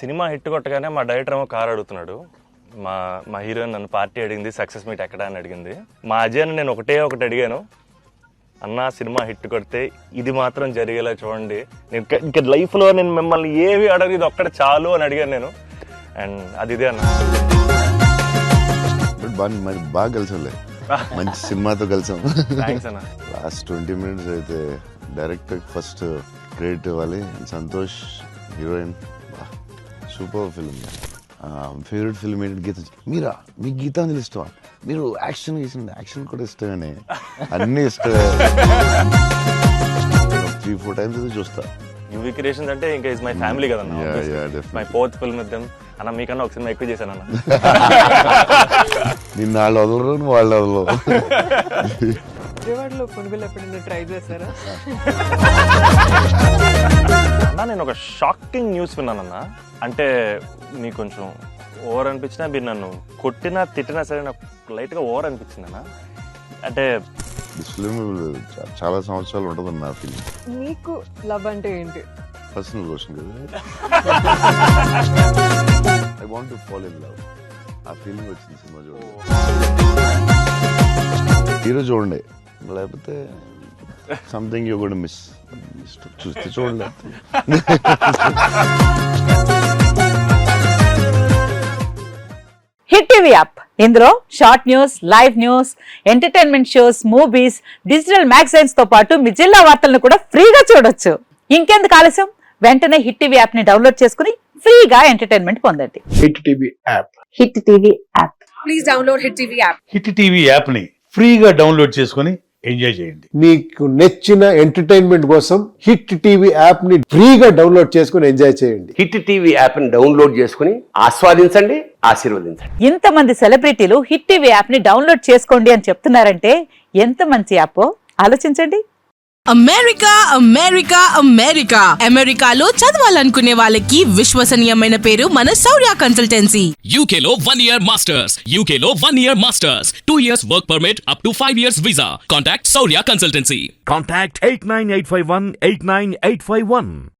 Cinema hit కొట్టగానే మా director ఏమో కార్ అడుగుతున్నాడు. మా మా హీరోయిన్ నన్ను పార్టీ అడిగింది, సక్సెస్ మీట్ ఎక్కడ అని అడిగింది. మా అజయ్ని నేను ఒకటి అడిగాను, అన్న సినిమా హిట్ కొడితే ఇది మాత్రం జరిగేలా చూడండి, నేను ఇంకా లైఫ్లో నేను మిమ్మల్ని ఏవి అడగదు, ఇది ఒక్కటి చాలు అని అడిగాను నేను. అండ్ అది ఇదే అన్న. బాగా కలిసి మంచి సినిమాతో కలిసాం. థ్యాంక్స్ అన్న. లాస్ట్ 20 minutes అయితే డైరెక్టర్ ఫస్ట్ క్రెడిట్ ఇవ్వాలి. Santosh heroine, super film. Favourite film ఏంటి? గీత. మీరా? మీకు గీతాంజలి ఇష్టమా? మీరు యాక్షన్ చేసిన యాక్షన్ కూడా ఇష్టమేనే, అన్ని ఇష్టమే. 3-4 times అయితే చూస్తా. యూవీ క్రియేషన్స్ అంటే ఇంకా ఇస్ మై ఫ్యామిలీ కదన్న. My 4th film with them అన్న. మీకన్నా ఒక సినిమా ఎక్కువ చేశాను అన్న. నిన్న వాళ్ళు వదలరు, వాళ్ళు వదలరు. విజయవాడలో కొనుగోలు ఎప్పుడైనా ట్రై చేశారా? అన్న నేను ఒక షాకింగ్ న్యూస్ విన్నానన్న. అంటే మీకు కొంచెం ఓవర్ అనిపించినా, మీరు నన్ను కొట్టినా తిట్టినా సరే నాకు లైట్గా ఓవర్ అనిపించింది అన్న. అంటే ఫిల్మ్ చాలా సంవత్సరాలు ఉంటుంది నా ఫిల్మ్. మీకు లవ్ అంటే ఏంటి? పర్సనల్ క్వశ్చన్ కదా. I want to fall in love. ఆ ఫీలింగ్ వచ్చింది సినిమా చూడండి. హీరో చూడండి, లేకపోతే సంథింగ్ యూ గోనా మిస్. చూస్తే చూడండి. హిట్ టీవీ యాప్, ఇందులో short news, live news, entertainment shows, movies, digital magazines తో పాటు మీ జిల్లా వార్తలను కూడా ఫ్రీగా చూడొచ్చు. ఇంకెందుకు ఆలస్యం, వెంటనే హిట్ టీవీ యాప్ ని డౌన్లోడ్ చేసుకుని ఫ్రీగా ఎంటర్టైన్మెంట్ పొందండి. Hit TV app. Hit TV app. Please download hit TV app. Hit TV app ని ఫ్రీగా డౌన్లోడ్ చేసుకుని ఎంజాయ్ చేయండి. మీకు నచ్చిన ఎంటర్టైన్మెంట్ కోసం హిట్ టీవీ యాప్ ని ఫ్రీగా డౌన్లోడ్ చేసుకుని ఎంజాయ్ చేయండి. హిట్ టీవీ యాప్ ని డౌన్లోడ్ చేసుకుని ఆస్వాదించండి, ఆశీర్వదించండి. ఇంతమంది సెలబ్రిటీలు హిట్ టీవీ యాప్ ని డౌన్లోడ్ చేసుకోండి అని చెప్తున్నారంటే ఎంత మంచి యాప్ ఆలోచించండి. అమెరికా అమెరికా అమెరికా అమెరికాలో చదవాలనుకునే వాళ్ళకి విశ్వసనీయమైన పేరు మన శౌర్య కన్సల్టెన్సీ. UK లో 1 year masters, UK లో 1 year masters, 2 years work permit up to 5 years visa. Contact Saurya Consultancy. Contact 89851 89851.